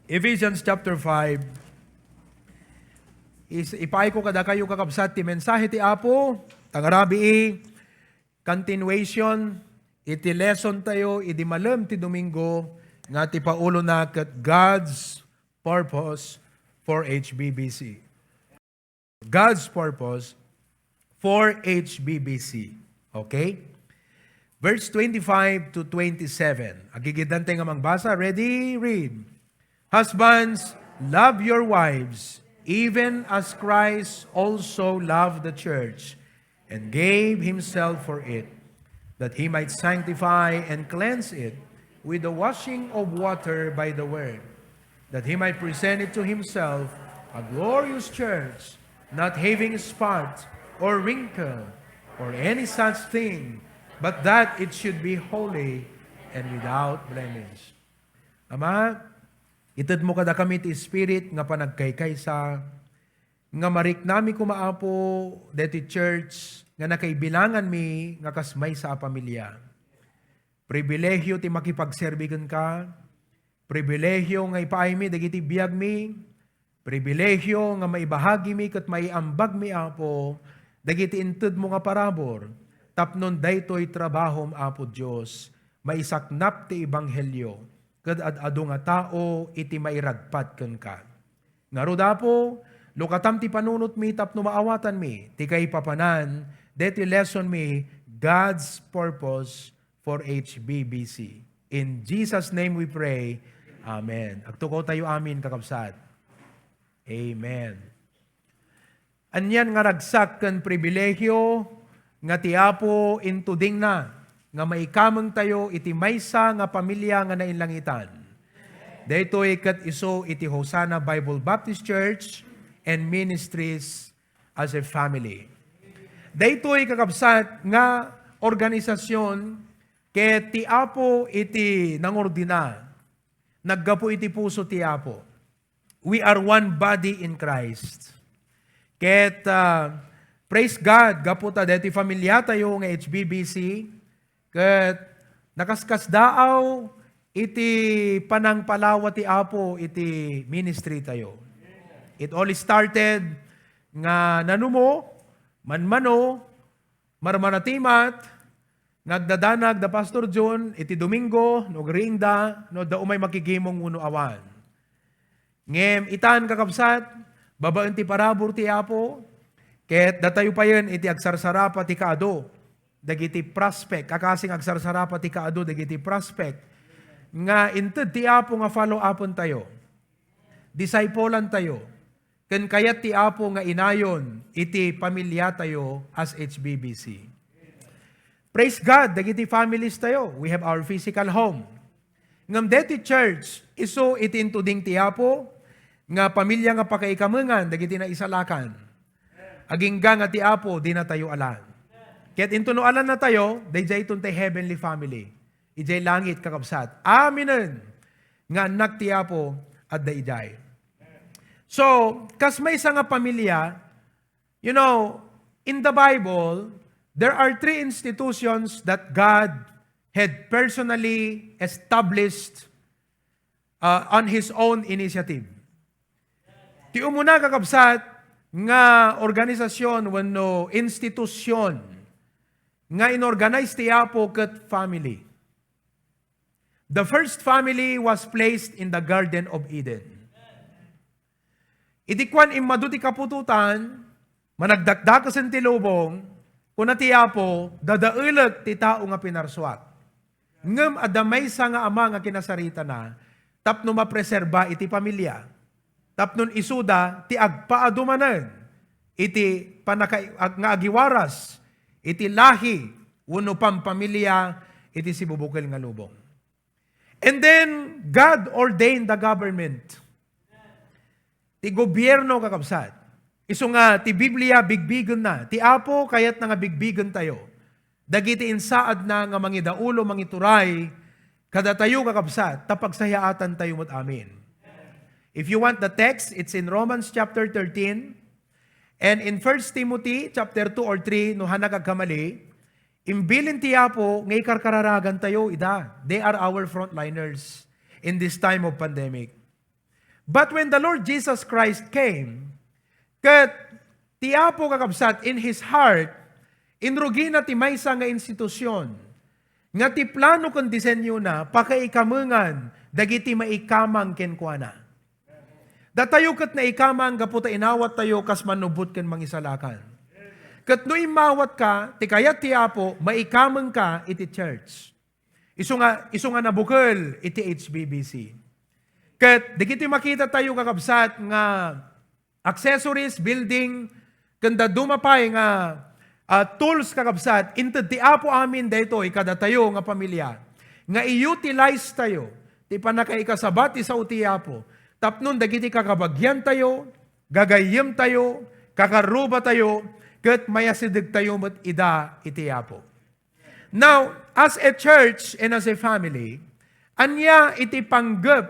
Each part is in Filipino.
Ephesians chapter 5, ipay ko kada kayo kakabsat ti mensahe ti Apo, tangarabi continuation, iti lesson tayo, iti malam ti Domingo, nga ti paulo na kat God's purpose for HBBC. God's purpose for HBBC. Okay? Verse 25 to 27. Agigidante nga mangbasa. Ready? Read. Husbands, love your wives, even as Christ also loved the church and gave himself for it, that he might sanctify and cleanse it with the washing of water by the word, that he might present it to himself a glorious church, not having spot or wrinkle or any such thing, but that it should be holy and without blemish. Ama, itad mo kada kami ti Spirit nga panagkaykaysa, nga marik nami kumaapo deti church, nga nakaibilangan mi nga kasmay sa pamilya. Pribilehyo ti makipagserbigan ka, pribilehyo nga ipaay mi dagiti biyag mi, pribilehyo nga maibahagi mi kat maiambag mi apo, dagiti inted mo nga parabor, tapnon daytoy trabahom apo Dios, maisaknap ti ebanghelyo, kad adu nga tao iti mairagpat ken ka. Ngaruda po, lukatam ti panunot mi tapno maawatan mi, ti kay papanan, deti lesson mi, God's purpose for HBBC. In Jesus' name we pray, Amen. Agtuko tayo amin kakabsat. Amen. Anyan nga ragsak ken pribilehyo, nga tiapo intuding na, nga maikamang tayo iti maysa nga pamilya nga nainlangitan. Daytoy ket iso iti Hosanna Bible Baptist Church and Ministries as a family. Daytoy kakabsat nga organisasyon ket ti Apo iti nangordina. Naggapo iti puso ti Apo. We are one body in Christ. Ket praise God, gapo ta deti familia tayo nga HBBC. Ket nakaskas daaw iti panangpalawa ti Apo iti ministry tayo. It all started nga nanumo, manmano, marmanatimat, nagdadanag da Pastor John iti Domingo, no grinda, no da umay makigimong uno awan. Ngem itan kakabsat, babaan ti parabor ti Apo, ket datayo pa yan iti agsarsarapa ti kaado. Dagiti prospect, kakasing agsarsarapa ti kaado, dagiti prospect, nga inted ti Apo nga follow upon tayo. Disciplean tayo. Ken kayat ti Apo nga inayon, iti pamilya tayo as HBBC. Praise God, dagiti families tayo. We have our physical home. Ngam deti church, iso iti intuding ti Apo, nga pamilya nga pakaikamangan, dagiti na isalakan. Agingga nga ti Apo, di na tayo alan. Kaya't intunualan na tayo, dayjay itong tayo heavenly family. Ijay langit kakabsat. Aminen nga anak ti Apo at dayjay. So, kas may isa nga pamilya, you know, in the Bible, there are three institutions that God had personally established on His own initiative. Ti umuna kakabsat nga organisasyon wenno institusyon nga inorganize ti Apo ket family. The first family was placed in the Garden of Eden. Idikwan imadu ti kapututan, managdakdakasen ti lubong, kuna ti Apo, dadaulet ti tao nga pinarswak. Ngem adamay sa nga ama nga kinasarita na, tapno mapreserba iti pamilya. Tapnon isuda ti agpaadumanen, iti nga agiwaras, iti lahi, uno pang pamilya, iti si bubukil nga lubong. And then, God ordained the government. Ti gobyerno kakabsat. Iso nga, ti Biblia, bigbigan na. Ti Apo, kayat na nga bigbigan tayo. Dagiti insaad na nga mangidaulo, mangituray, kada tayo kakabsat, tapagsayaatan tayo mo't amin. If you want the text, it's in Romans chapter 13, and in 1 Timothy chapter 2 or 3, no hanag agkamali, imbilin ti Apo, ngay karkararagan tayo, ida. They are our frontliners in this time of pandemic. But when the Lord Jesus Christ came, kat tiapo kakabsat in His heart, inrugi na ti maysa nga institusyon, nga ti plano kon disenyo na, pakaikamangan, dagiti maikamang kenkwana. Datayo kat na ikamang, gaputa inawat tayo, kas manubot ken mangisalakan. Kat no imawat ka, ti kayat tiapo, maikamang ka, iti church. Isu nga nabukal, iti HBBC. Kat digiti makita tayo kakabsat nga accessories, building, kanda dumapay nga tools kakabsat, into tiapo amin dito, ikada tayo nga pamilya. Nga i-utilize tayo, ti panakaikasabat sa utiapo. Tapnon dagiti kakabagyan tayo, gagayem tayo, kakaruba tayo, ket mayasidig tayo mat ida itiapo. Now, as a church and as a family, anya iti panggep,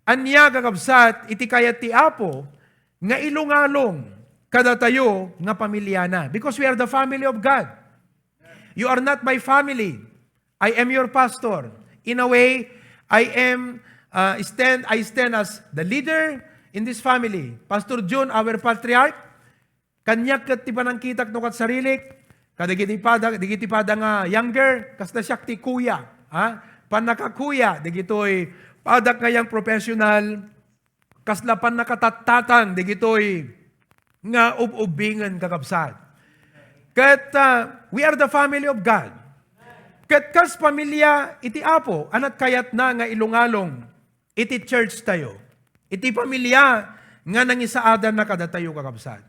anya kakabsat iti kayat ti Apo, nga ilungalong kada tayo nga pamilya na. Because we are the family of God. You are not my family. I am your pastor. In a way, I stand as the leader in this family. Pastor John, our patriarch, kanyak kat ti panangkitak no kat sarilik, kadigiti pada nga younger, kas na siyak ti kuya. Panakakuya, digitoy padak nga yang professional, kas na panakatatatan, digitoy nga ubingan kakabsat. Kat we are the family of God. Kat kas pamilya iti Apo, anat kayat na nga ilungalong, iti church tayo. Iti pamilya nga nangisaadan na kada tayo kakabsat.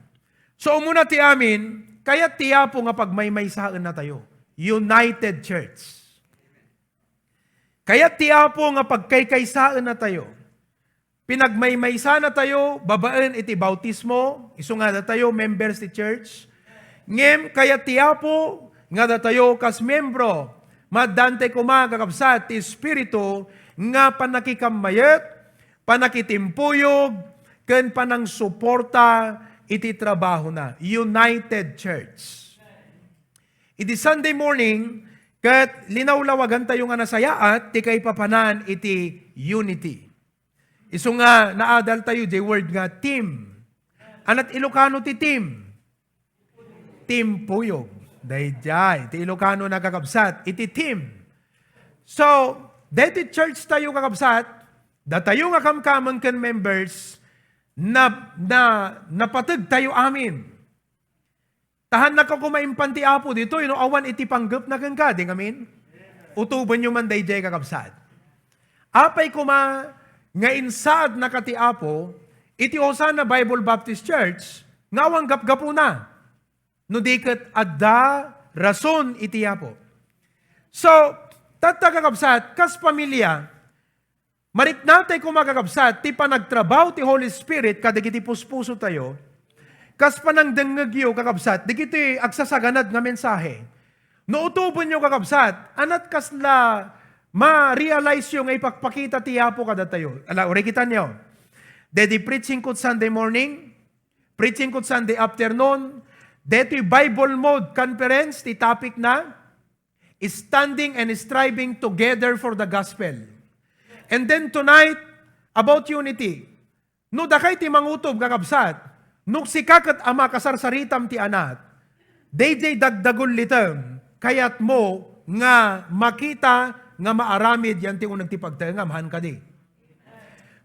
So umuna ti amin, kaya ti Apo nga pagmaymaysaan na tayo. United Church. Kaya ti Apo nga pagkaykaysaan na tayo. Pinagmaymaysa na tayo, babaan iti bautismo, iso nga na tayo, members ti church. Ngem, kaya ti Apo nga na tayo kas membro, madante kuma kakabsat ti Espiritu, nga panakikamayat, panakitimpuyog, ken panang suporta, iti trabaho na. United Church. Iti Sunday morning, kat linawlawagan tayo nga nasayaat, ti kay papanan iti unity. Iso nga naadal tayo, the word nga team. Anat Ilocano ti team? Team puyog. Dayjay, ti Ilocano nakakabsat, iti team. So, dati church tayo kakabsat, datayo nga kamkamang ken members, napatag tayo amin. Tahan na ka kumaimpan ti Apo dito, awan iti panggap na kang ka, di ngamin? Utuban nyo man dayjay kakabsat. Apay kuma, nga insaad na ka ti Apo, iti Osana Bible Baptist Church, ngawang gapgapo na. No diket adda rason iti Apo. So, tatagakabsat, kas pamilya, marik natay kumagakabsat, ti panagtrabaho ti Holy Spirit, kadigiti puspuso tayo, kas panangdengagyo kakabsat, digiti agsasaganad nga mensahe. No utubon nyo kakabsat, anat kasla ma-realize yung ipagpakita ti Apo kada tayo. Urikitan nyo. Dedi preaching kut Sunday morning, preaching kut Sunday afternoon, deti Bible Mode Conference, ti topic na, standing and striving together for the gospel. And then tonight, about unity. No dakay ti mangutob kakabsat, no sikakat ama kasarsaritam ti anat, dayjay dagdagol litem, kayat mo nga makita nga maaramid yan ti unang ti pagtangamahan ka di.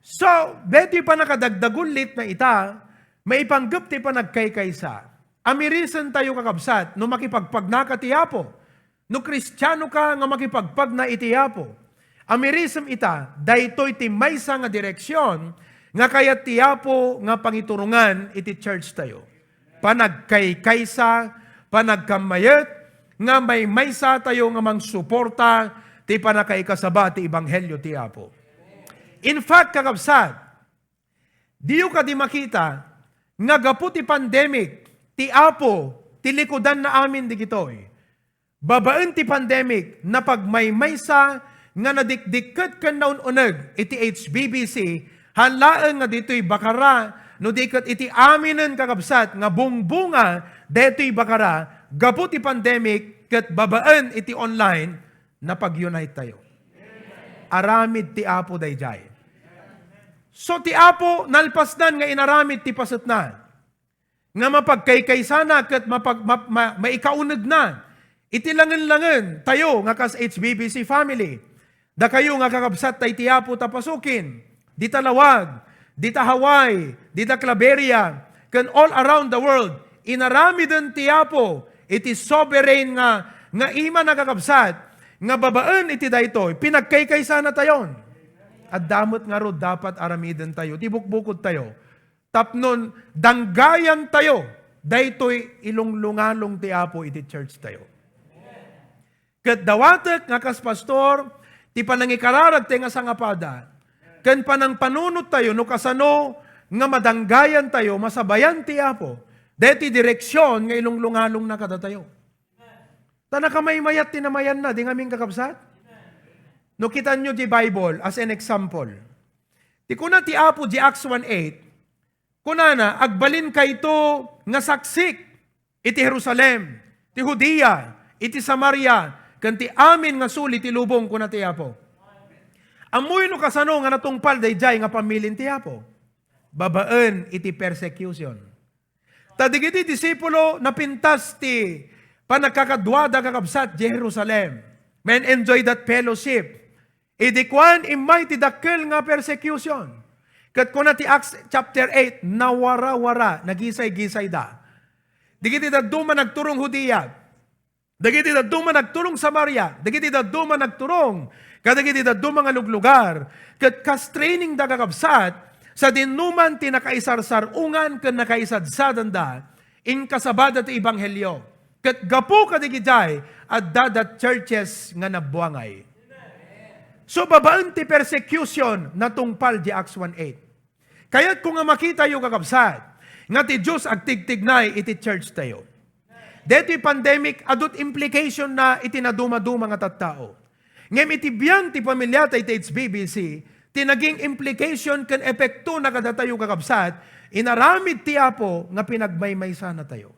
So, beti pa nakadagdagol lit na ita, maipanggap ti pa nagkaykaysa. Amirisan tayo kakabsat, no makipagpagna ka ti Apo. No Kristiyano ka nga makipagpag na iti Apo. Amirism ita, daytoy ti maysa nga direksyon, nga kayat ti Apo nga pangiturungan iti church tayo. Panagkaykaysa, panagkamayat, nga may maysa tayo nga mangsuporta, ti panakaikasaba ti Ebanghelyo ti Apo. In fact, kakabsat, diyo ka di makita, nga gapu ti pandemic, ti Apo, ti likodan na amin di gitoy. Babaan ti pandemic, na pagmaymaysa, nga nadikdikat kan naun uneg, iti HBBC, halaan nga dito'y bakara, no dikat iti aminen kakabsat, nga bungbunga, dito'y bakara, gapu ti pandemic, kat babaan iti online, na pag-unite tayo. Aramid ti Apo dayjay. So ti Apo nalpasdan nga inaramid ti pasat na. Nga mapagkaykaysana ket maikauneg na. Iti langen-langen tayo nga kas HBBC family. Da kayo nga kakabsat tay ti Apo tapasukin. Dita Lawag, dita Hawaii, dita Claveria, ken all around the world. Inaramiden ti Apo iti sovereign nga ima nakakabsat, nga babaan iti daytoy, pinagkaykaysana tayon. At damot nga ro dapat aramiden tayo, tibukbukod tayo. Tapnon, danggayan tayo, daytoy ilunglungalong ti Apo iti church tayo. Ket dawatek nga kas pastor, ti panangikararag ti nga sangapada, ken panang panunot tayo, no kasano, nga madanggayan tayo, masabayan ti Apo, deti direksyon nga ilunglungalong na kada tayo. Tana kamay-mayat tinamayan na, di nga aming kakabsat. No kita nyo di Bible as an example. Ti kuna ti Apo di Acts 1:8, kuna na, agbalin kayto nga saksik, iti Jerusalem, ti Judea, iti Samaria, kan ti amin nga suli ti lubong kuna ti Apo. Amoy no kasano nga natungpal dayjay nga pamilin ti Apo. Babaan iti persecution. Tadigiti disipulo napintas ti panagkakadwada kakabsat Jerusalem. Men enjoy that fellowship. Idikwan imay ti dakkel nga persecution. Kat kuna ti Acts chapter 8, nawara-wara, nagisay-gisay da. Digiti daduma nagturong Judea. Digiti daduma nagturong Samaria. Digiti daduma nagturong. Kadagiti daduma nga luglugar. Kat kas training da kakabsat, sa dinuman ti nakaisar-sarungan ken nakaisadsadan da, in kasabada ti Ebanghelyo. Ket gapu kadigijay at dadat churches nga nabuangay. So babaan ti persecution na tungpal di Acts 1:8. Kaya't kung nga makita yung kakabsat, nga ti Diyos agtigtignay iti church tayo. Deti pandemic, adut implication na itinaduma-duma nga tattao. Ngem iti biyan ti pamilya tayo iti HBBC, tinaging implication ken epekto na kada tayo kakabsat, inaramid ti Apo nga pinagmaymaysa na tayo.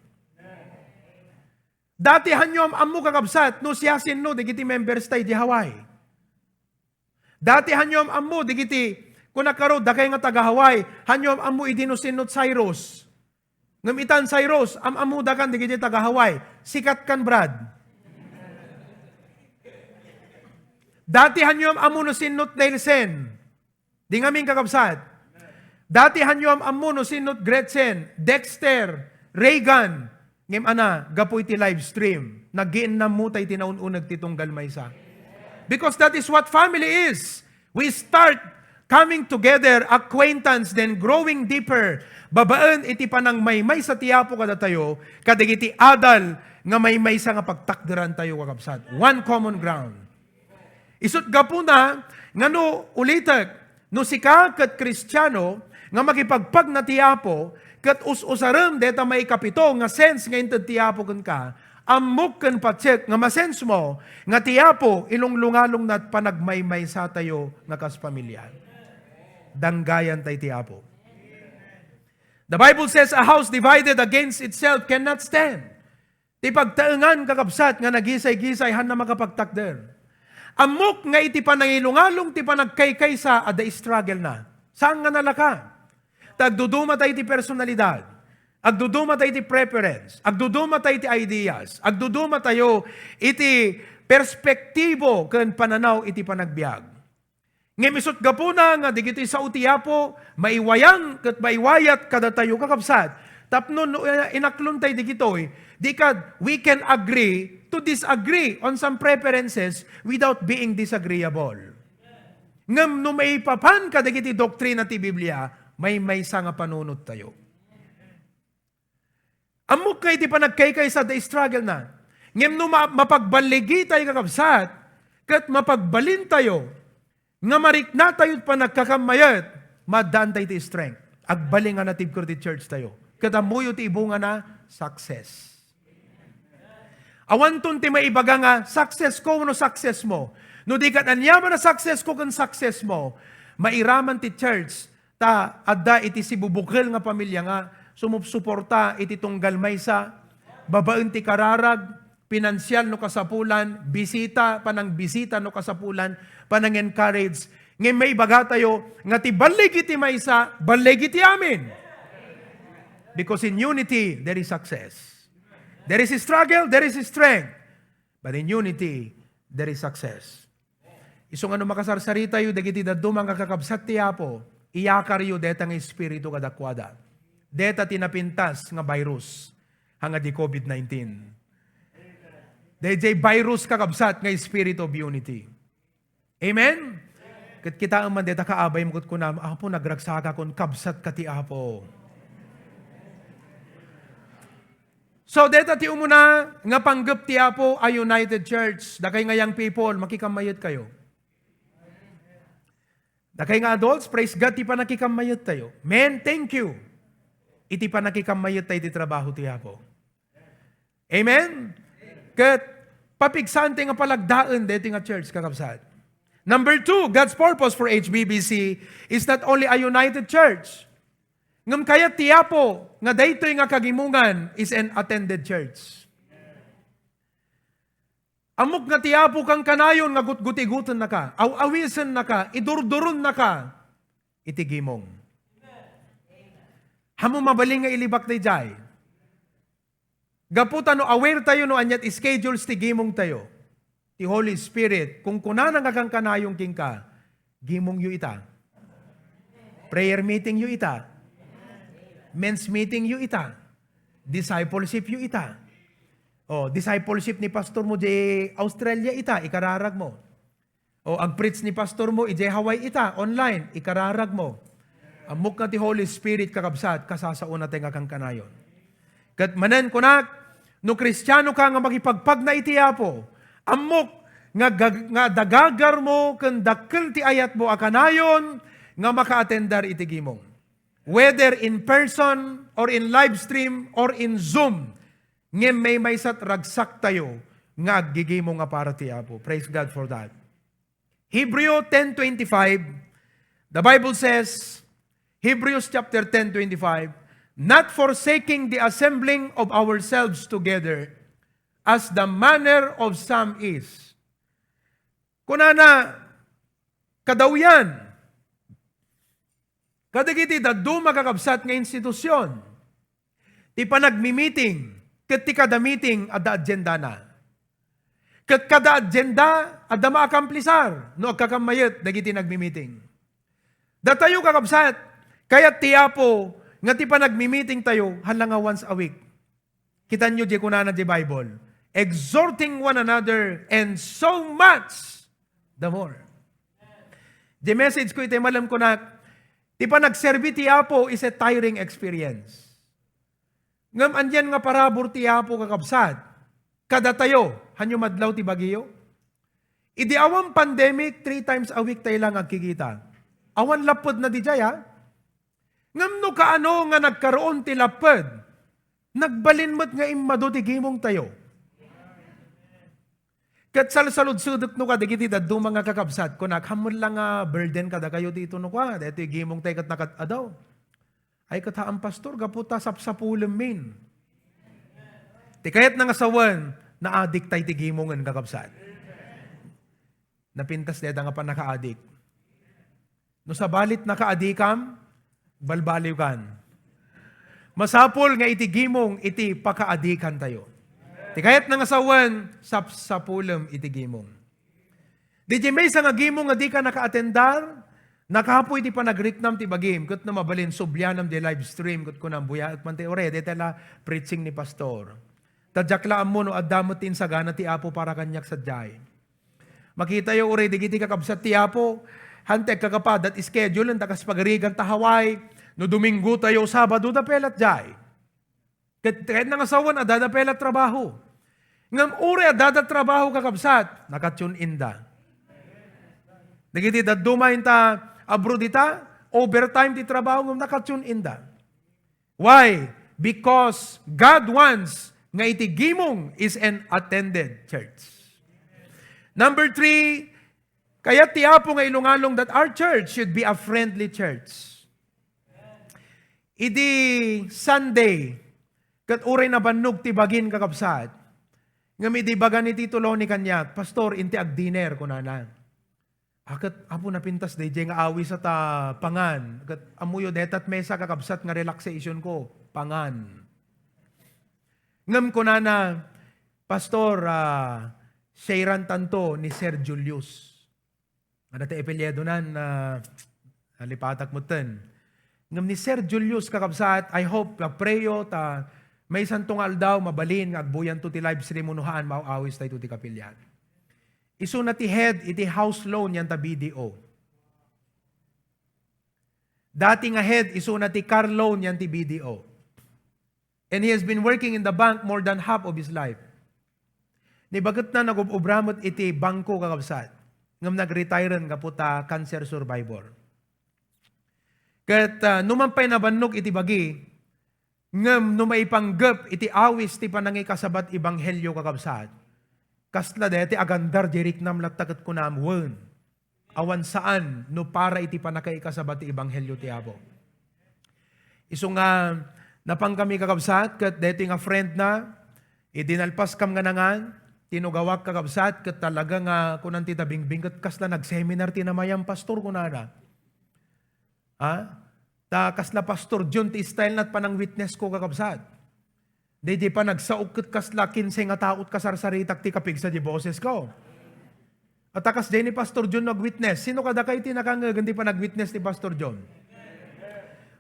Dati hanyom ammo kakabsat, no siyasin no, digiti members tayo di Hawaii. Dati hanyom ammo, digiti, kung nakaro, dakay nga taga Hawaii, hanyom ammo idinusinot Cyrus. Ngamitan Cyrus, ammo dakan, digiti taga Hawaii, sikat kan Brad. Dati hanyom ammo no sinot Nelson, di nga aming kakabsat. Dati hanyom ammo no sinot Gretchen, Dexter, Reagan, ngem ana, gapoy ti live stream. Naggiin na mo tayo tinaununag titong galmaysa. Because that is what family is. We start coming together, acquaintance, then growing deeper. Babaan iti panang maymay sa tiyapo kada tayo, kadagiti adal nga maymay sa nga pagtakderan tayo kakabsat. One common ground. Isut gapo na, nga no ulitak, no sika kat Kristiyano, nga makipagpag na tiyapo, kat us-usaram deta may kapito, nga sense nga intad tiyapo kan ka, amok kan patsek, nga masense mo, nga tiyapo, ilunglungalong na't panagmaymay sa tayo, nga kas pamilya. Danggayan tayo tiyapo. The Bible says, a house divided against itself cannot stand. Ti pagtaengan kakabsat, nga nagisay-gisay, han na makapagtakder. Amok nga iti panangilungalong, ti panagkaykaysa, ada struggle na. Saan nga nalaka? Agduduma tayo iti personalidad. Agduduma tayo iti preference. Agduduma tayo iti ideas. Agduduma tayo iti perspektibo ken pananaw iti panagbiag. Ngemisot gapuna nga digiti sa utiyapo, maiwayang ket maiwayat kada tayo kakabsat. Tapno inaklon tayo digitoy, di kad we can agree to disagree on some preferences without being disagreeable. Ngem no may papan ka digiti doktrina ti Biblia, may nga panunod tayo. Amok kay ti panagkaykay sa the struggle na. Ngem no mapagbaligi tayo kakabsat, kat mapagbalin tayo, nga marikna tayo pa nagkakamayat, madaan tayo ti strength. Agbaling nga natib ko ti church tayo. Kat amuyo ti ibunga na, success. Awan ton ti maibaga nga, success ko no success mo. No di kat anyaman na success ko kan success mo, mairaman ti church, ta adda iti sibubukil nga pamilya nga, sumupsuporta iti tunggal maysa, babaen ti kararag, pinansyal no kasapulan, bisita, panang bisita no kasapulan, panang encourage, Ngayon may baga tayo, nga ti balig iti maysa, balig iti amin. Because in unity, there is success. There is a struggle, there is a strength. But in unity, there is success. Isong ano makasarsarita yu, dagiti daddo mga kakabsat ti Apo, iyakar yu deta nga espiritu kadakwada. Deta tinapintas nga virus, hanga di COVID-19. Dejay virus kakabsat nga spirit of unity. Amen? Kat kita ang mandeta kaabay mo ko na, Apo nagragsaka kon kabsat ka ti Apo. So, deta ti umuna, nga panggap ti Apo a United Church, dakay nga young people, makikamayot kayo. Dakay nga adults, praise God, ti pa nakikamayot tayo. Men, thank you. Iti pa nakikamayot tayo ti trabaho ti Apo. Amen? Kat, papigsante nga palagdaan dito nga church, kakabsat. Number 2, God's purpose for HBBC is not only a united church. Ngam kaya ti Apo, nga daytoy nga kagimungan is an attended church. Amok nga ti Apo kang kanayon nga gutguti-gutan na ka, aw-awisan na ka, idurduron na ka, itigimong. Hamo mabaling nga ilibak day jay. Gaputa no aware tayo no anyat schedules ti gimong tayo. Ti Holy Spirit, kung kunanan nga kang kanayong king ka, gimong yu ita. Prayer meeting yu ita. Men's meeting yu ita. Discipleship yu ita. O, discipleship ni pastor mo di Australia ita, ikararag mo. O, ang preach ni pastor mo, ije Hawaii ita, online, ikararag mo. Amok nga ti Holy Spirit kakabsat, kasasauna tayo nga kang kanayon. Kat manen kunak, no Kristiyano ka nga makipagpag na iti Apo, amok nga dagagar mo, kan dakkel ti ayat mo akanayon, nga maka-attendar iti gimong. Whether in person, or in live stream, or in Zoom, ngem may sat ragsak tayo, nga aggigimong nga para ti Apo. Praise God for that. Hebrew 10:25, the Bible says, Hebrews chapter 10:25, not forsaking the assembling of ourselves together, as the manner of some is. Kunana, kadawyan, kadagiti daddo makakabsat nga institusyon, ti panagmi-meeting, ket ti kada meeting adda agenda na. Ket kada agenda adda maakampisar no agkakamayet dagiti nagmi-meeting. Datayo kakabsat, kaya ti Apo nga ti panagmi-meeting tayo halang nga once a week. Kitan nyo di kunana di Bible, exhorting one another and so much the more. The message ko iti malam ko na ti panagserbi ti Apo is a tiring experience. Ngam andyan nga parabor ti Apo kakabsat, kada tayo, hanyo madlaw ti bagiyo. Idi awang pandemic, 3 times a week tayo lang agkikita. Awan lapod na di jaya. Ngam no kaano nga nagkaroon ti lapod, nagbalinmat nga imado ti gimong tayo. Kat salud-sudot no ka, digiti daddo mga kakabsat, kunak hamon lang nga burden kada kayo dito no ka, dito gimong tayo kat nakatadaw. Ay kataang pastor, gaputa sapsapulim min. Ti kayat nga sawan, na-addict tayo ti gimongan kakabsat. Napintas deta nga pa naka-addict. No sa balit naka-addicam, balbaliw kan. Masapol nga iti gimong, iti paka-addikan tayo. Ti kayat nga sawan, sapsapulim iti gimong. Di may sa nga gimong nga di ka naka-attendar, nakapoy ti panag-riknam ti bagim, kat na mabalin, subyanam di live stream, kat kunang buya, at mante ore, di tala preaching ni pastor. Tadjaklaan mo no, adamot tin sagana ti Apo para kanyak sadyay. Makita yo ore, di kiti kakabsat ti Apo, hantek kakapadat schedule, ang takas pagarigan ta Hawaii, no Domingo tayo, Sabado, da pelat jay. Kahit nga sawan, adada pelat trabaho. Ngam ore, adada trabaho kakabsat, nakatune inda. Nagiti daddumain ta, abroad ita, overtime ti trabaho ng nakatune inda. Why? Because God wants nga iti gimong is an attended church. Number 3, kaya ti Apo nga ilungalong that our church should be a friendly church. Idi Sunday, kat uray na bannog ti bagin kakabsat, nga may di bagan ni titulo ni kanyak, Pastor, inti ag dinner ko na. Akat apo napintas DJ nga awi sa ta pangan. Akat amuyo detat mesa kakabsat nga relaxation ko, pangan. Ngam ko na Pastor Shayran Tanto ni Sir Julius. Ano ta epelyedo nan lipatak mo ten. Ngam ni Sir Julius kakabsat, I hope preyo ta may santong aldaw mabalin nga agbuyan to ti live stream unuhaan mauawis tayo ti kapilyan. Isu na ti head iti house loan yan ta BDO. Dati nga head isu na ti car loan yan ti BDO. And he has been working in the bank more than half of his life. Ni bagat na nag-ubramot iti bangko kakabsat. Ngam nag-retire nga puta cancer survivor. Kat numampay na bannog iti bagi, ngam numaipanggap iti awis ti panangi kasabat ibanghelyo kakabsat. Kasla deti agandar jerik nam latagat ko namwen. Awan saan no para iti panakay kasabat ti ibanghelyo ti Apo. Isu nga napang kami kakabsat kat deti nga friend na idinalpas kam nga nangan tinugawak kakabsat kat talaga nga kunan ti tabingbing kat kasla nag-seminar ti namayang pastor kunana. Ta kasla pastor John ti style nat panang witness ko kakabsat. Di pa nagsaukot kasla 15 nga taot kasarsaritak ti kapigsa di boses ko. At takas di ni Pastor John nag-witness. Sino kada kayo tinakangag hindi pa nag-witness ni Pastor John?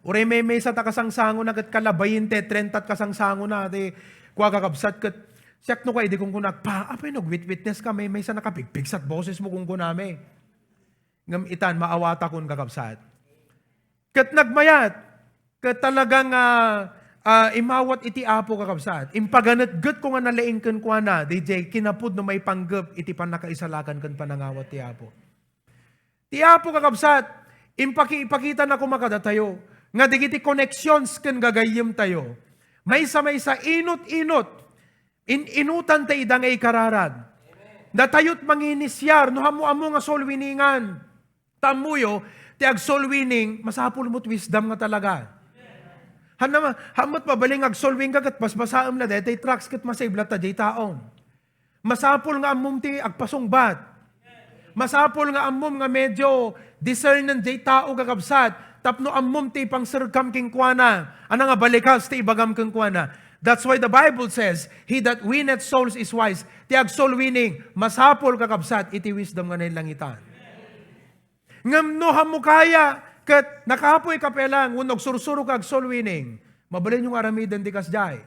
Ure may sa takasangsango na kat kalabayin te 30 at kasangsango na di kuha kakabsat kat siyak no kayo di kung kunagpa apay nag-witness ka may sa nakapigpigsat boses mo kung kunami. Ngam itan maawata kun kakabsat. Kat nagmayat kat talagang imawat iti Apo kakabsat. Impaganat gut ko nga nalaing kan kwa na, DJ, kinapod no may panggap iti panakaisalakan kan panangawat ti Apo. Ti Apo kakabsat, ipakita na kumakada tayo, nga digiti connections kan gagayim tayo. Maysa inot-inot, inutan tayo da nga ikararag. Datayot manginisyar, no hamu-amu nga solwiningan. Tamuyo, ti ag solwining, masapul mo't wisdom nga talaga. Hamat pabaling agsolving ka kat basbasaam na detay trucks kat masayblat ta jay taon. Masapol nga amom ti agpasungbat. Masapol nga amom nga medyo discernan jay tao kakabsat. Tapno amom ti pang sirkam king kuana. Ana nga balikas ti ibagam king kuana. That's why the Bible says, he that winneth souls is wise. Ti agsol winning, masapol kakabsat iti wisdom nga nailangitan. Ngam no hamukaya, kat nakapoy kapelang, unog sursuro kag soul winning, mabalin yung aramidan di kasjay.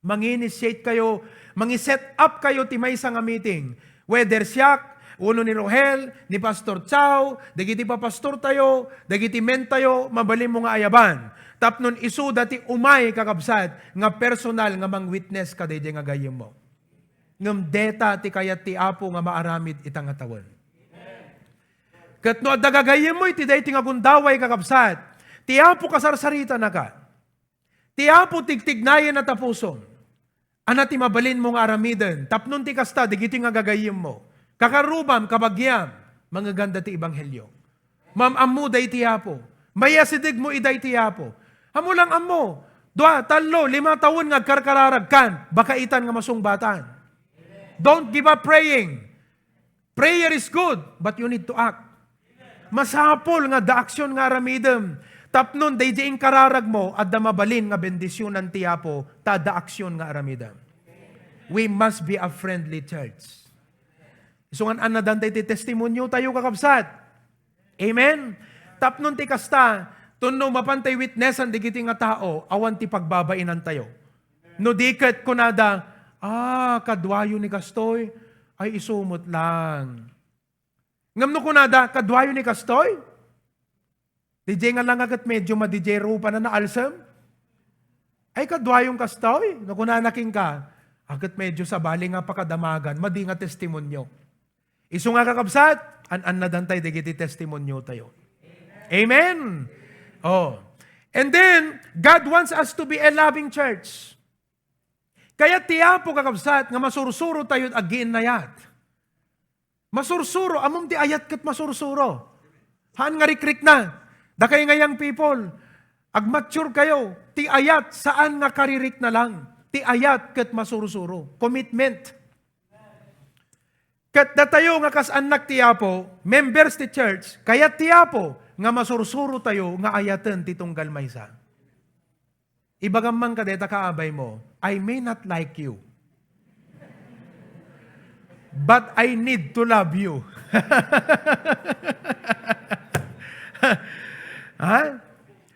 Manginitiate kayo, mangiset up kayo ti may nga meeting. Whether siyak, uno ni Rohel, ni Pastor Chow, dagiti pa pastor tayo, dagiti men tayo, mabalin mo nga ayaban. Tapnon isu dati umay kakabsat, nga personal nga mang-witness ka day nga gayem mo. Ngam deta ti kayat ti Apo nga maaramid itang atawan. Kat no adagagayem mo iti day tingagundaway kakabsat. Ti Apo kasarsarita na ka. Ti Apo tigtignayan na tapuson. Ana ti mabalin mong aramiden. Tapnon ti kasta, digiti nga gagayem mo. Kakarubam, kabagyam, mga ganda ti ibanghelyo. Mamamu day ti Apo. Mayasidig mo iday ti Apo. Hamo lang amo. 2, 3, 5 taon nga karkararag kan. Baka itan nga masungbatan. Don't give up praying. Prayer is good, but you need to act. Masapol nga da aksyon nga aramidem. Tapnon, day diing kararag mo at da mabalin nga bendisyonan ti Apo, ta da aksyon nga aramidem. We must be a friendly church. So nga anadan tayo ti testimonyo tayo kakabsat. Amen? Tapnon ti kasta, tunno mapantay witnessan digiti nga tao, awan ti pagbabainan tayo. No diket kunada, kadwayo ni kastoy, ay isumot lang. Ngam no kunada, kadwayo ni kastoy? DJ nga lang agat medyo ma-DJ rupa na naalsam? Ay kadwayong kastoy? No kunanaking ka, agat medyo sa bali nga pakadamagan, madi nga testimonyo. Isu nga kakabsat, an na dantay digiti testimonyo tayo. Amen? Oh. And then, God wants us to be a loving church. Kaya tiyapo kakabsat, nga masursuro tayo at agiinayat. Masursuro, amom ti ayat kat masursuro. Haan nga rikrik na. Da kayo ngayang people, agmature kayo, ti ayat saan nga karirik na lang. Ti ayat kat masursuro. Commitment. Kat datayo nga kas anak ti Apo, members ti church, kaya ti Apo nga masursuro tayo nga ayaten ti tunggal maysa. Ibagamang kadeta kaabay mo, I may not like you, but I need to love you. Ha?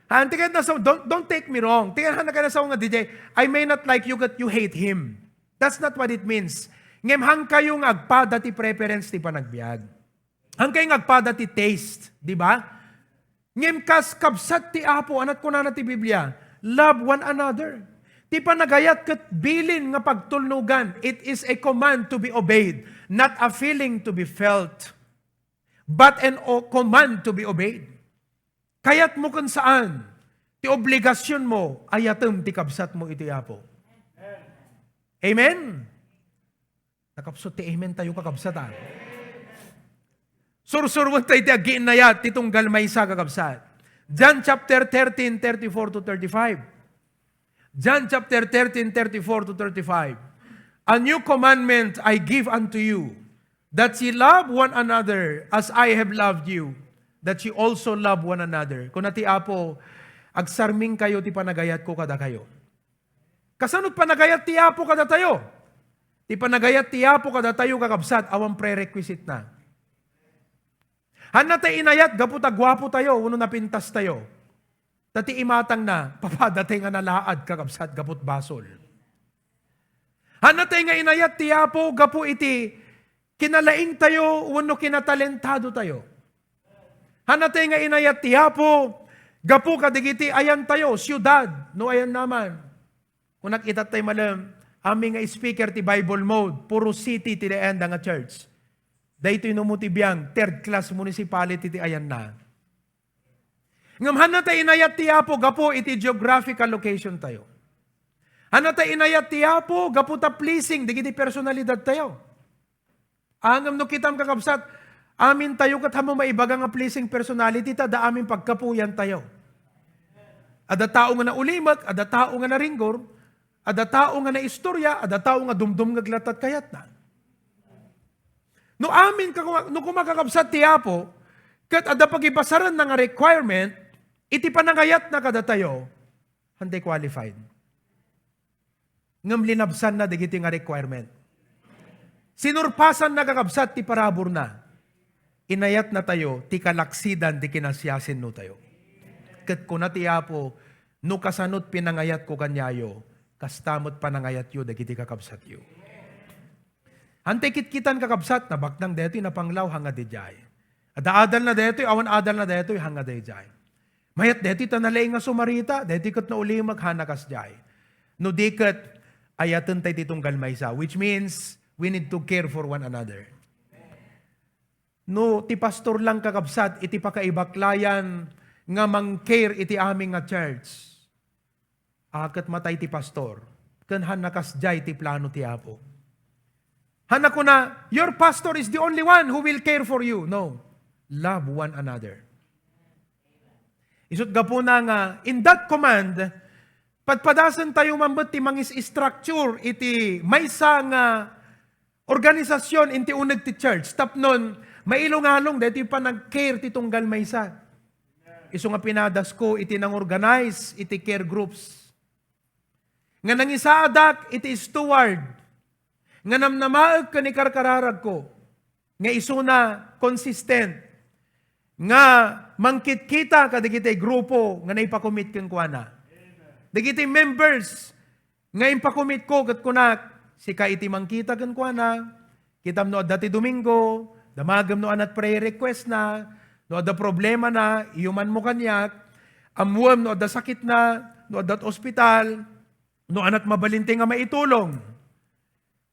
Antikat na so, don't take me wrong. Tingnan na ka na sa nga DJ, I may not like you, but you hate him. That's not what it means. Ngem hang kayo nga agpada ti preference ti panagbiag. Hang kayo nga agpada ti taste, di ba? Ngem kas kabsat ti Apo, anat ko na ti Biblia, love one another. Ti panagayat ket bilin nga pagtulnugan, it is a command to be obeyed, not a feeling to be felt, but an command to be obeyed. Kayat mo kung saan, ti obligasyon mo, ayatem ti kabsat mo iti Apo. Amen? Nakapsot ti amen tayo kakabsatan. Sursurwan tayo ti aginayat, titong galmaysa kakabsat. John chapter 13, 34 to 35. John chapter 13, 34 to 35. A new commandment I give unto you, that ye love one another as I have loved you, that ye also love one another. Kung nati Apo, agsarming kayo ti panagayat ko kada kayo. Kasanod panagayat ti Apo kada tayo? Ti panagayat ti Apo kada tayo kakabsat, awang prerequisite na. Han tayo inayat, gaputa gwapo tayo, uno napintas tayo. Tati imatang na, papadatay nga nalaad kakabsat, gaput basol. Han tayo nga inayat ti Apo, gapu iti, kinalaing tayo, uno kinatalentado tayo. Han tayo nga inayat ti Apo, gapu kadigiti, ayan tayo, siyudad, no ayan naman. Kung nakita tayo malam, aming nga speaker ti Bible mode, puro city ti dayan nga church. Dahito inumutibiyang, third class municipality ti ayan na. Ngamhan na tayo inayat ti Apo, gapo iti geographical location tayo. Hana tayo inayat ti Apo, gapo ta pleasing, digiti personalidad tayo. Angam no kitam kakabsat, amin tayo kat hamo maibaga nga pleasing personality ta, da amin pagkapuyan tayo. Ada tao nga na ulimak, ada tao nga na ringgor, ada tao nga na istorya, ada tao nga dumdum nga glatat kayat na. No amin, no kumakakabsat ti Apo, kat ada pagibasaran na nga requirement, iti panangayat na kada tayo, hindi qualified. Ngam linabsan na digiti nga requirement. Sinurpasan na kakabsat ti parabor na. Inayat na tayo, ti kalaksidan, ti kinasyasin no tayo. Kat kuna ti Apo, no kasanot pinangayat ko kanyayo, kastamot panangayat yu, dagiti kakabsat yu. Hante kitkitan kakabsat, na baknang deto na panglaw hanga di jay. Ada-adal na deto, awan adal na deto, hanga di jay. Mayat deto tanalay nga sumarita, deto kat na uli maghanakas jay. No dikat, ayatan tayo titong galmaysa, which means, we need to care for one another. No, ti pastor lang kakabsat, iti pakaibaklayan, nga mang-care iti aming nga church. Akat matay ti pastor, kanhan nakas jay ti plano ti Apo. Hana ko na, your pastor is the only one who will care for you. No. Love one another. Isut ga po na nga, in that command, padpadasan tayo mambet ti mangis structure, iti maysa nga organisasyon, inti uneg ti church. Tapnon, mailong-along, dito pa nag-care ti tunggal maysa. Iso nga pinadas ko, iti nang organize, iti care groups. Nga nangisaadak, iti steward. Nga namnamaag ka ni karkararag ko, nga iso na consistent, nga mangkit-kita ka digiti grupo, nga naipakomit kang kuana. Digiti members, nga impakomit ko, kat kunak, sika iti mangkita kang kuana, kitam no dati Domingo, damagam no anat prayer request na, no ada problema na, iyuman mo kanyak, amuam no ada sakit na, no adat ospital, no anat mabalinte nga maitulong.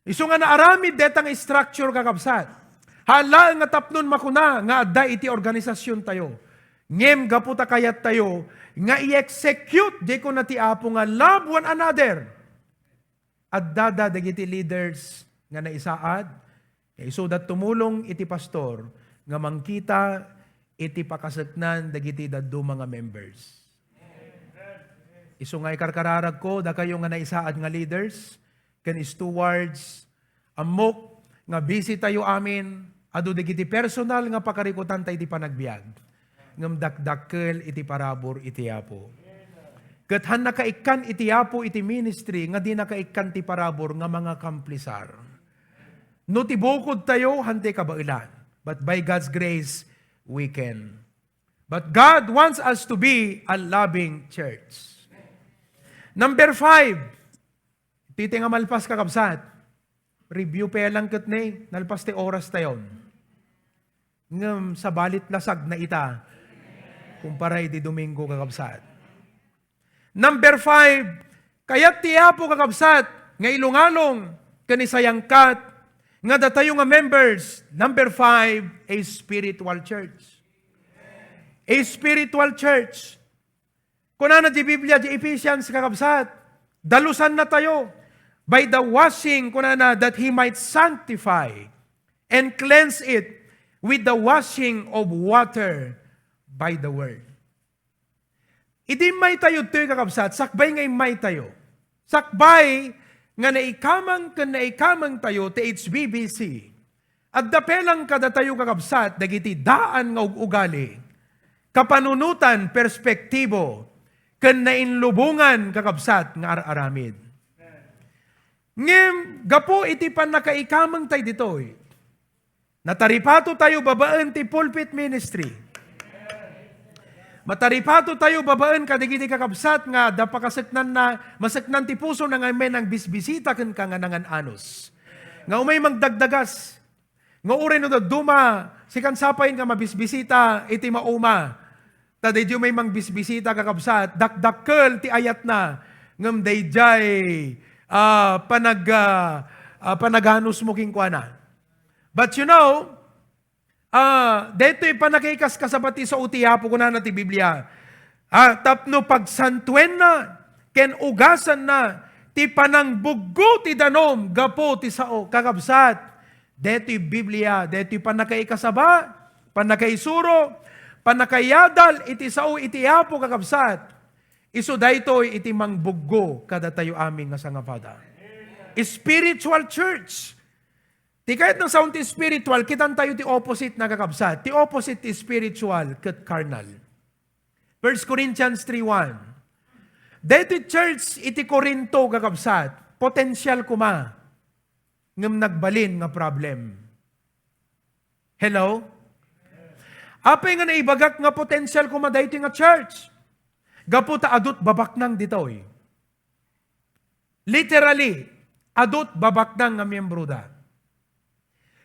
Isu nga naaramid detang structure kakabsat. Hala nga tapnon makuna nga adda iti organisasyon tayo. Ngem gaputa kayat tayo nga i-execute di ko na ti Apo nga love one another. Adda dagiti leaders nga naisaad. Isu dat tumulong iti pastor nga mangkita iti pakasaknan dagiti daddo mga members. Isu nga ikarkararag ko da kayo nga naisaad nga leaders, kan stewards, amok, nga busy tayo amin, adu digiti personal nga pakarikutan tayo iti panagbiag. Ngam dakdakkel iti parabor iti Apo. Ket han nakaikan iti Apo iti ministry nga di nakaikan ti parabor nga mga kamplisar. No ti bukod tayo hante kabailan. But by God's grace we can. But God wants us to be a loving church. Number 5. Titi nga malpas kakabsat. Review pa lang ket ne, nalpas ti oras tayon. Ngam sa balit lasag na ita. Kumparay di Domingo kakabsat. Number 5, kayat ti Apo kakabsat, nga ilungalong, kanisayangkat, nga datayo nga members. Number 5, a spiritual church. A spiritual church. Kuna na di Biblia, di Ephesians kakabsat, dalusan na tayo, by the washing, kuna na, that He might sanctify and cleanse it with the washing of water by the word. Iti may tayo ito'y kakabsat, sakbay ngay may tayo. Sakbay nga naikamang tayo ti HBBC. At dapelang kada tayo kakabsat, dagiti daan nga ugali, kapanunutan, perspektibo, ken nainlubungan kakabsat nga araramid. Ngem, gapo iti pan nakaikamang tayo dito'y. Nataripato tayo babaan ti pulpit ministry. Mataripato tayo babaan kadigiti kakabsat nga dapakasaknan na masaknan ti puso na nga may nang bisbisita ken ka nga nangan anos. Nga umay magdagdagas. Nga uray no duma sikan sapayin nga mabisbisita iti mauma. Taday di may mang bisbisita kakabsat dakdakkel ti ayat na ngem dayjay panaganos mo king kuana. But you know, deto'y panakikas kasabati sa utiyapo ko na ti Biblia. Tapno pagsantuen na, ken ugasan na, ti panangbuggo ti danom, gapo ti sao, kakabsat. Deto'y Biblia, deto'y panakaikasaba, panakaisuro, panakayadal, iti sao, iti apo, kakabsat. Iso daytoy iti mangbuggo, kada tayo aming nga sangapada. Spiritual church. Ti kahit ng sound ti spiritual, kitan tayo ti opposite na kakabsat. Ti opposite ti spiritual, ket carnal. 1 Corinthians 3:1. Dito church, iti Korinto kakabsat, potensyal kuma, ngam nagbalin nga problem. Hello? Apay nga naibagak nga potensyal kuma dito nga church. Gaputa adut babaknang ditoy. Literally, adut babaknang nga miyembro da.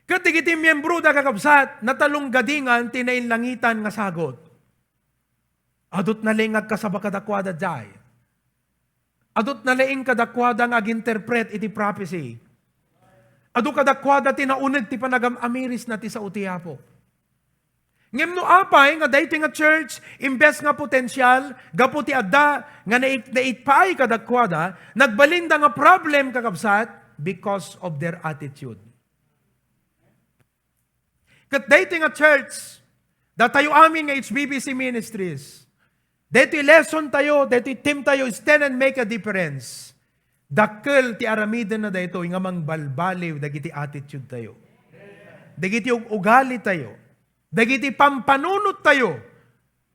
Katigiti miyembro da kakabsat, natalong gadingan, tinainlangitan nga sagot. Adot na lingag kasaba kadakwada jay. Adot na leing kadakwada nga aginterpret iti prophecy. Adot kadakwada tinaunag ti panagam amiris na ti sa utiyapo. Ngem no apay nga dayto nga church, imbes nga potensyal, gapu ti adda nga naitpaay kadakwada, nagbalinda nga problem kakabsat because of their attitude. Kat dito nga church, datayo amin nga HBBC Ministries, dito lesson tayo, dito team tayo, stand and make a difference. Dakkel ti aramidan na dito, nga mang balbaliw, dagiti attitude tayo. Dagiti ugali tayo. Dagiti pampanunot tayo.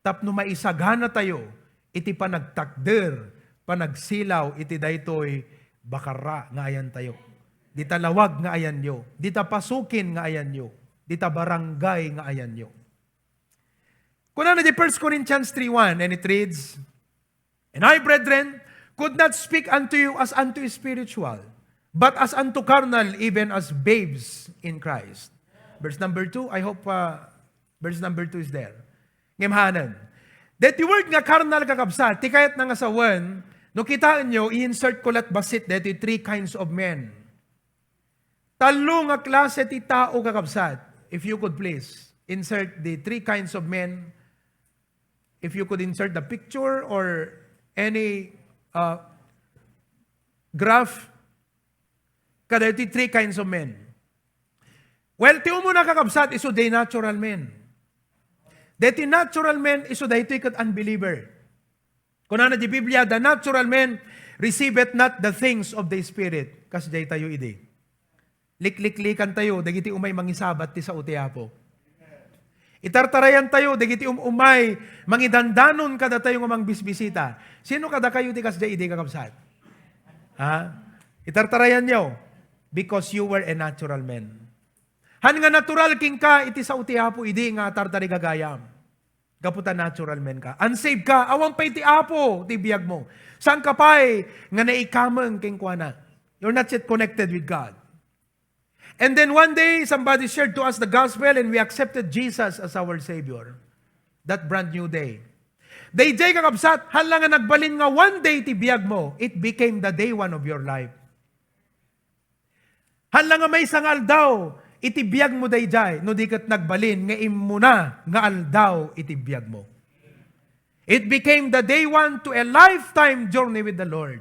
Tapno maisagana tayo, iti panagtakder, panagsilaw, iti daytoy bakara nga ayan tayo. Dita lawag nga ayan yo. Dita pasukin nga ayan yo. Dita barangay nga ayan nyo. Kuna na di 1 Corinthians 3:1, and it reads, "And I, brethren, could not speak unto you as unto spiritual, but as unto carnal, even as babes in Christ." Verse number 2, I hope verse number 2 is there. Ngimhanan. That the word nga carnal kakabsat, ti kayat na nga sa 1, no kitaan nyo, i-insert ko lat basit, that 3 kinds of men. Talo nga klase ti tao kakabsat. If you could please, insert the 3 kinds of men. If you could insert the picture or any graph. Kada iti 3 kinds of men. Well, ti umuna kakabsat, iso day natural men. Deti natural men, iso day iti kat unbeliever. Kunana di Biblia, the natural men receiveth not the things of the Spirit. Kas day tayo ide. likliklikan tayo, dagiti umay mangisabat ti sa uti Apo. Itartarayan tayo, dagiti umay, mangidandanon kada tayo nga mangbisbisita. Sino kada kayo ti kasda idi kakabsat? Ha? Itartarayan nyo, because you were a natural man. Han nga natural king ka, iti sa uti Apo, idi nga tartari gagayam. Gaputa natural man ka. Unsaved ka, awang pa iti Apo, ti biyag mo. Saan ka pa'y nga naikamang king kuana? You're not yet connected with God. And then one day, somebody shared to us the gospel and we accepted Jesus as our Savior. That brand new day. Day kakabsat, hala nga nagbalin nga one day ti biyag mo, it became the day one of your life. Hala nga may sangal daw, iti biyag mo dayjay, no di kat nagbalin, nga imuna, nga aldaw, iti biyag mo. It became the day one to a lifetime journey with the Lord.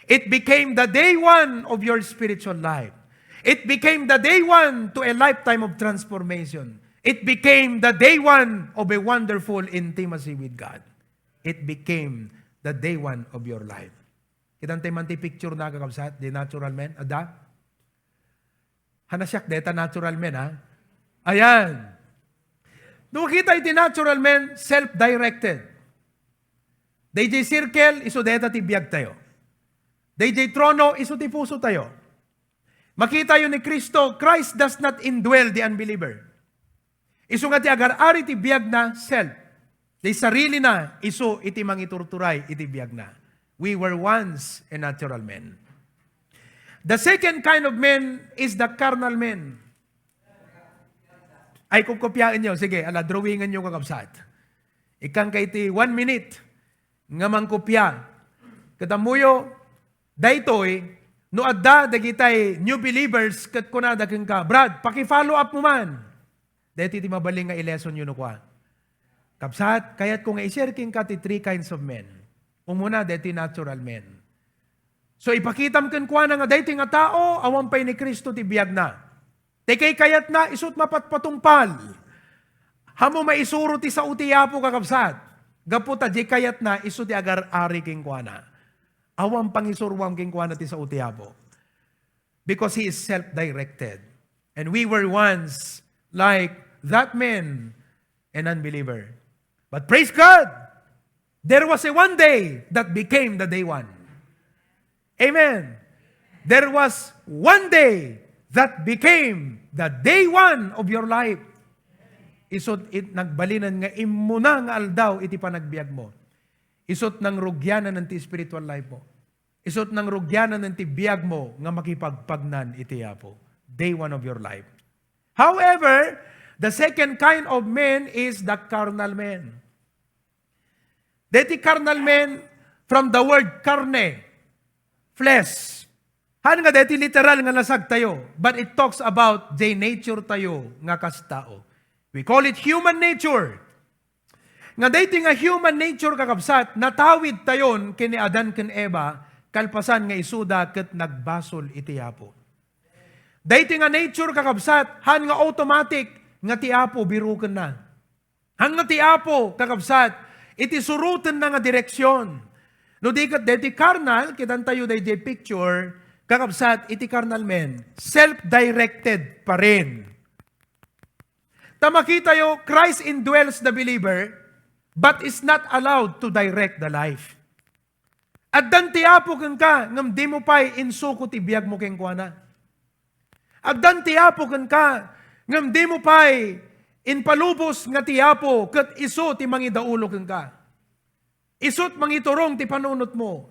It became the day one of your spiritual life. It became the day one to a lifetime of transformation. It became the day one of a wonderful intimacy with God. It became the day one of your life. Kitang tayo man ti picture na kakabsat, the natural man, ada? Hanasyak, deta natural man, ha? Ayan. Nung kita iti natural man, self-directed. DJ circle, iso deta ti biyag tayo. DJ trono, iso ti puso tayo. Makita yun ni Kristo, Christ does not indwell the unbeliever. Iso nga ti agar-ari ti biyag na self. Di sarili na, iso iti mangiturturay iti biyag na. We were once a natural man. The second kind of man is the carnal man. Ay, kung kopyain nyo, sige, drawingan nyo kakabsat. Ikang kay ti 1 minute, nga mangkopya. Katamuyo, daytoy, no adda, dagitay new believers, kat kunada kang ka, Brad, paki-follow up mo man. Dahito iti mabaling nga i-lesson yun kwa. Kapsat, kaya't kung i-share king ka ti 3 kinds of men. Umuna, dahito natural men. So ipakitam kan kwa na nga dahito nga tao, awampay ni Kristo ti biyag na. Tekay kayat na, isut mapatpatumpal. Hamo maisuro ti sa utiyapo kakapsat. Gaputa, di kayat na, isut ti agar-ari king kwa na. Awang pangisurwang king kwa na ti sa utiyapo. Because he is self-directed. And we were once like that man, an unbeliever. But praise God, there was a one day that became the day one. Amen. There was one day that became the day one of your life. Isot nagbalinan nga imuna nga aldaw iti panagbiag mo. Isot nang rugyanan ng ti spiritual life mo. Isot nang rugyanan ng ti biag mo nga makipagpagnan iti apo. Day one of your life. However, the second kind of man is the carnal man. Deti carnal man from the word carne, flesh. Han nga deti literal nga nasag tayo, but it talks about the nature tayo nga kastao. We call it human nature. Nga deti nga human nature kakabsat, natawid tayon kini Adan ken Eva, kalpasan nga isuda ket nagbasol iti apo. Dahiti nga nature kakabsat, han nga automatic, nga ti apo biruken na. Han nga ti apo kakabsat, iti surutan na nga direksyon. No di kat dahiti carnal, kitan tayo dahiti picture, kakabsat, iti carnal men, self-directed pa rin. Tamakita yo, Christ indwells the believer, but is not allowed to direct the life. At dan ti apo kang ka, ngam di mo pa'y insuko ti biyag mo keng kuana. At dan tiapo kan ka, ngam di mo pa'y inpalubos nga tiapo, kat iso ti mangidaulo kan ka. Isot mangiturong ti panunot mo.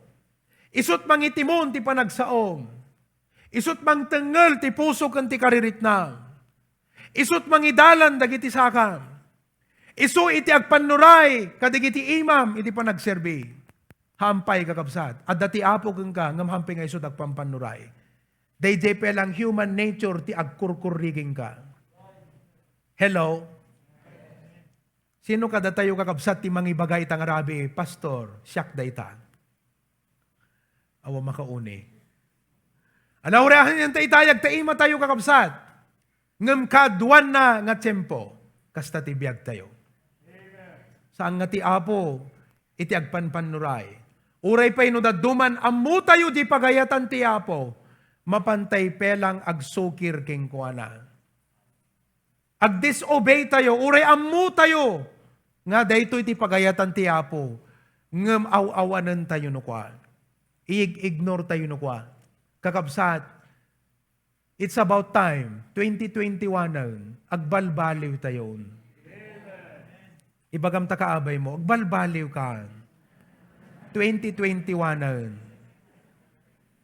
Isot mangitimon ti panagsaom. Isot mangtengal ti puso kan ti karirit na. Isot mangidalan dagiti sakam. Iso iti agpanuray kadigiti imam iti panagserbi. Hampay kakabsat. At dati apo kan ka, ngam hampay nga isot agpampanuray. Dayjay pelang human nature ti agkurkuriging ka. Hello? Sino kada tayo kakabsat ti mangibagay itang arabi, Pastor, siyak dayta. Awa makauni. Alaurahan yan taytayag, taima tayo kakabsat. Ngam kaduan na nga tiyempo, kasta ti biyag tayo. Saan nga ti apo, iti agpanpanuray. Uray pa'y no daduman, amu tayo di pagayatan ti apo, mapantay pelang agsukir king kuana. Ag disobey tayo, uray ammo tayo, nga daytoy ti pagayatan ti Apo, ngem aw-awanen tayo no kwa. I-ignore tayo no kwa. Kakabsat, it's about time, 2021 agbalbaliw tayo. Ibagam ta kaabay mo, agbalbaliw ka. 2021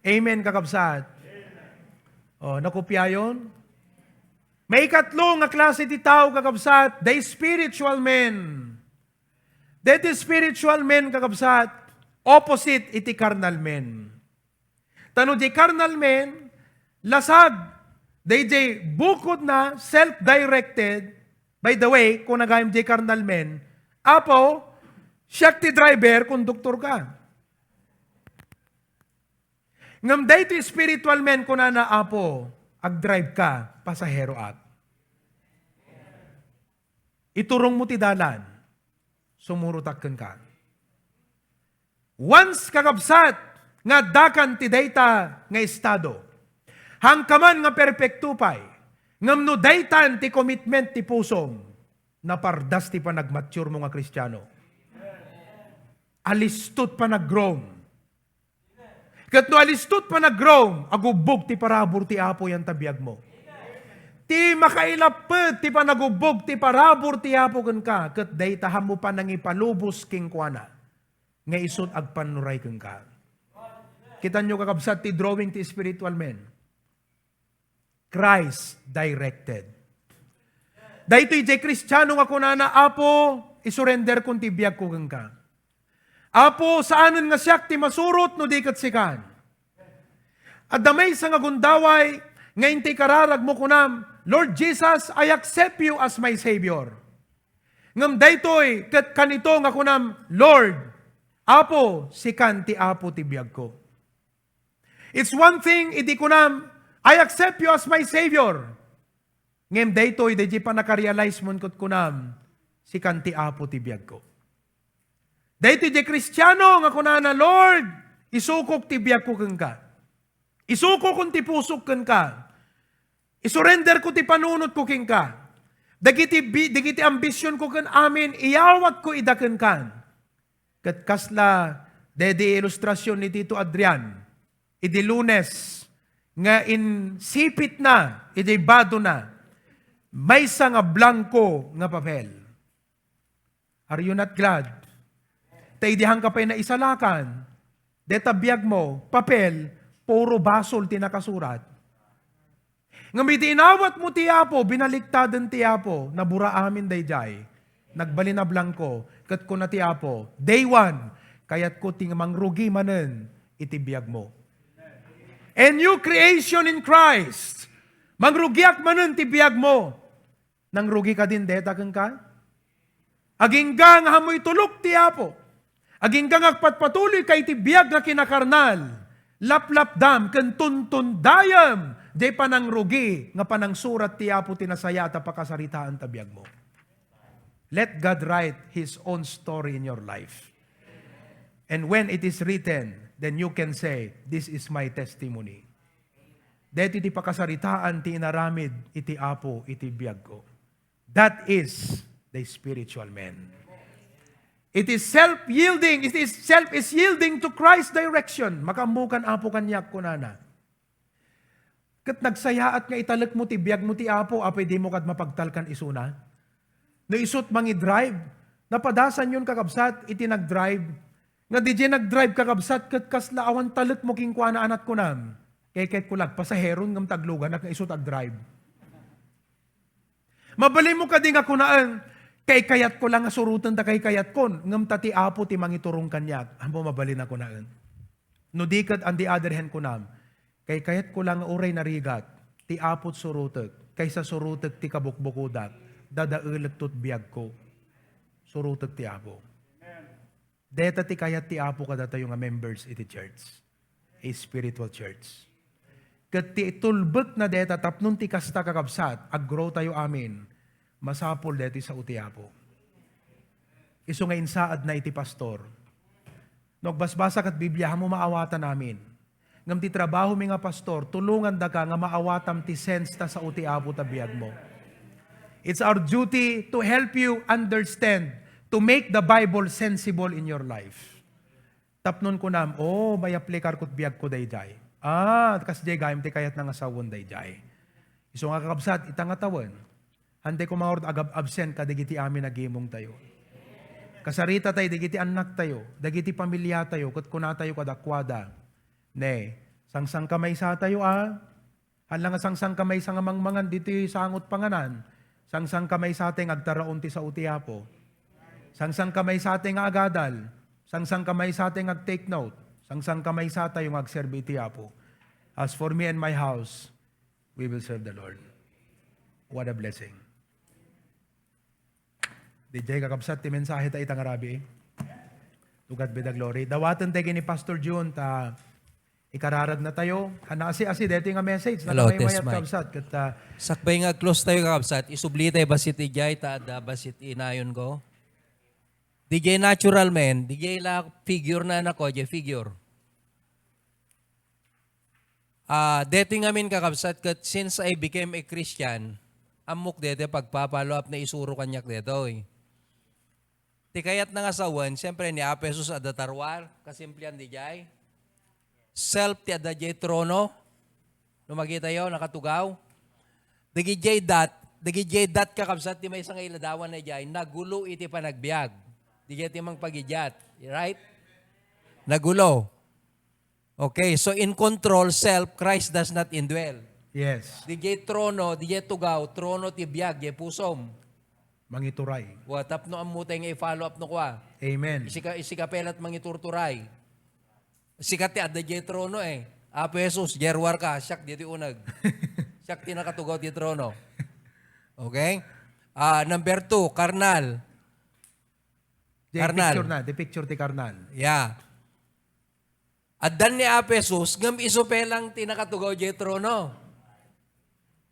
Amen, kakabsat. O, nakupya yun? May ikatlo nga klase ti tao, kakabsat, the spiritual men. That is spiritual men, kakabsat, opposite iti carnal men. Tano di carnal men, lasag, they bukod na, self-directed. By the way, kung nagayam di carnal men, apo, siya ti driver, konduktor ka. Ngam day ti spiritual men kung na apo, ag-drive ka, pasahero at. Iturong mo ti dalan, sumurutakkan ka. Once kakabsat, nga dakan ti dayta nga estado, hangkaman nga perpektupay, ngam no daytan ti commitment ti pusom, napardas ti pa nagmature mo nga Kristiyano. Alistot pa nag-grown. Kat no alistot pa nag-grown, agubog ti parabor ti Apo yan tabiyag mo. Ti makailapet ti panagubog ti parabor ti Apo kan ka, kat daytahan mo pa nang ipalubos king kuana, nga isot agpanuray kan ka. Kita nyo kakabsat ti drawing ti spiritual men. Christ directed. Daytoy jay Kristiyano nga kunana, Apo, isurrender kung ti biyag ko kan ka. Apo, saanan nga siyak ti masurot no di kat sikan. At damay sa nga gundaway, ngayon ti kararag mo kunam, Lord Jesus, I accept you as my Savior. Ngam daytoy, kat kanito nga kunam, Lord, Apo, sikan ti Apo ti biyag ko. It's one thing, iti kunam, I accept you as my Savior. Ngam daytoy, di pa nakarealize mo kunam, sikan ti Apo ti biyag ko. Dahito di Kristiyano nga kunana, Lord, isukok ti biyak ko kang ka. Isukok kong ti pusok kang ka. Isurrender ko ti panunot ko kang ka. Dagiti ambisyon ko kang amin, iyawat ko idakan kan. Kat kasla, dedi ilustrasyon ni Tito Adrian, idi Lunes, nga insipit na, idi bado na, may nga blanco nga papel. Are you not glad? Taidihang ka pa'y na isalakan, detabiyag mo, papel, puro basol tinakasurat. Nga may tinawat mo ti Apo, binaliktadan ti Apo, nabura amin dayjay, nagbali na blanco, kat ko na ti Apo, day one, kayat ko ting mangrugi manen, itibiyag mo. And new creation in Christ, mangrugiak manen tibiyag mo, nangrugi ka din deta kang ka? Aginggang hamoy tulok ti Apo, aging kang agpatpatuloy kay ti biyag nga kinakarnal, laplap dam, ken tuntun dayam, di panang rugi, nga panang surat ti Apo tinasaya at pakasaritaan tabiyag mo. Let God write His own story in your life. And when it is written, then you can say, this is my testimony. Deti ti pakasaritaan ti inaramid, iti Apo, iti biyag ko. That is the spiritual man. It is self-yielding. It is self-yielding to Christ's direction. Makamukan Apo kanyak kunana. Kat nagsayaat nga italak mo ti biyag mo ti Apo, apay di mo kad mapagtalkan isuna. No isut mangi drive, napadasan yun kakabsat, iti nag-drive. Nga di nag-drive kakabsat, kat kasla awan talak mo king kuana anat kunam. Kaya kulag, pasaheron ngam taglugan, at isut ag-drive. Mabali mo ka di nga kunaan, kay kayat ko lang asurutan ta kay kayat kon, ngam tati Apo ti mangiturong kanyak, ampo mabalin ako naan. No dikat on the other hand kunam, kay kayat ko lang uray narigat, ti Apo't surutek, kaysa surutek ti kabukbukudak, dadaulat tot biyag ko, surutek ti Apo. Deta ti kayat ti Apo kada tayo nga members iti church, a spiritual church. Kat ti tulbet na deta tapnon ti kasta kakabsat, ag-grow tayo amin, masapol deti sa utiapo. Iso nga insaad na iti pastor. Nagbasbasa kat Biblia, mo maawatan namin. ngam ti trabaho mi nga pastor, tulungan da ka nga maawatam ti sense ta sa uti apo ta biag mo. It's our duty to help you understand, to make the Bible sensible in your life. Tapnon ko nam, may aplikar ko't biag ko dayjay. Kas jay gayam ti kayat nga sawon dayjay. Iso nga kakabsat, itang atawan. Hante ko mga agab absent ka, digiti amin nagimong tayo. Kasarita tayo, digiti anak tayo, digiti pamilya tayo, kat kuna tayo kadakwada. Ne, sangsang kamay sa tayo Halang sangsang kamay sa ngamangmangan, dito sangot panganan. Sangsang kamay sa ating agtaraon ti sa utiapo. Sangsang kamay sa ating agadal. Sangsang kamay sa ating ag-take note. Sangsang kamay sa tayo ag-serve itiapo. As for me and my house, we will serve the Lord. What a blessing. DJ kakabsat ti mensahe ta itang Arabi. To God be the glory. Dawatan tayo ni Pastor June ta ikararag na tayo. Asi dito nga message. Hello, test mayat mic. kabsat. Sakbay nga close tayo kakabsat. Isubli tayo basit ijay, taada basit inayon ko. DJ natural man, DJ la figure na nako, DJ figure. Dito nga min kakabsat, kat since I became a Christian, amok dito pagpapalo up na isuro kanyak dito. Ti kayat na nga sawan, siyempre ni Apesos adatarwar, kasimplihan DJ. Self ti adajay trono, lumagita yun, nakatugaw. Dagijay dat kakabsat, ti may isang iladawan na jay, nagulo iti panagbiag. Di ti mang pagijat. Right? Nagulo. Okay, so in control, self, Christ does not indwell. Yes. Di trono, di tugaw, trono ti biag, di pusom. Mangituray. Tap no amutay nga i-follow up no kwa. Amen. Isikapelat mangiturturay. Sikat ti adda di trono Apo Jesus, gerwar ka, siyak di unag. Siyak ti nakatugaw ti trono. Okay? Number 2, karnal. Karnal. The picture ti karnal. Yeah. Addan ni Apesos, ngam isopelang tinakatugaw di trono.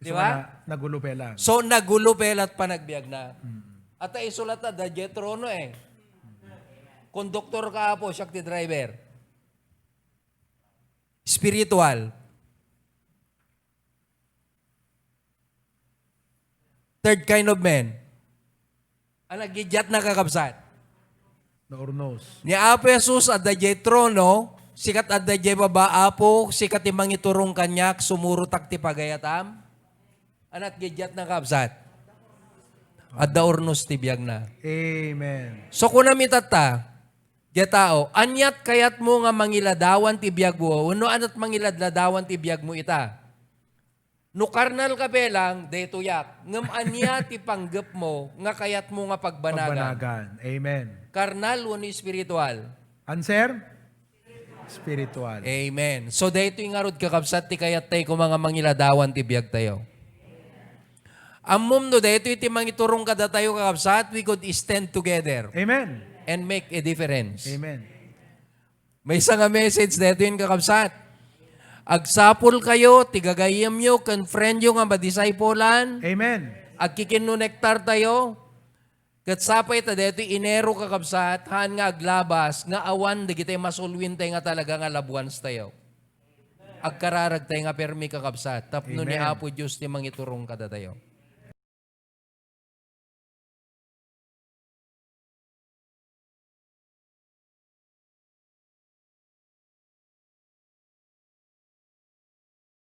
Di ba? Nagulupela. So, nagulupelat pa nagbiag na. At isulat na, di trono Konduktor ka po, siya ti driver. Spiritual. Third kind of man. Ang nagijat na kakabsat. Naurnos. Ni Apesos at dajay trono, sikat at dajay baba apo, sikat imang iturong kanyak, sumurutak ti pagayatam. Anat gijat na kabsat. At daurnos ti biyag na. Amen. So kung namitata, tao, anyat kayat mo nga mangiladawan ti biyag mo, no anat mangiladladawan ti biyag mo ita. No karnal ka belang, detuyak. Ngam anya ti panggap mo, nga kayat mo nga pagbanagan. Amen. Karnal o ni spiritual? Answer? Spiritual. Amen. So dito yung arod kakabsat ti kayat tayo kung mga mangiladawan ti biyag tayo. Amom no dito iti mangiturong kada tayo kakabsat, we could stand together. Amen. And make a difference. Amen. May isang message dito yung kakabsat. Agsapol kayo, tigagayam nyo, friend nyo nga madisaypolan. Amen. Agkikinunektar tayo. Katsapay ta dito inero kakabsat, haan nga aglabas, nga awan, di kita masulwin tayo nga talaga nga labuans tayo. Agkararag tayo nga permi kakabsat. Tapno ni Apo Diyos ti mangiturong kada tayo.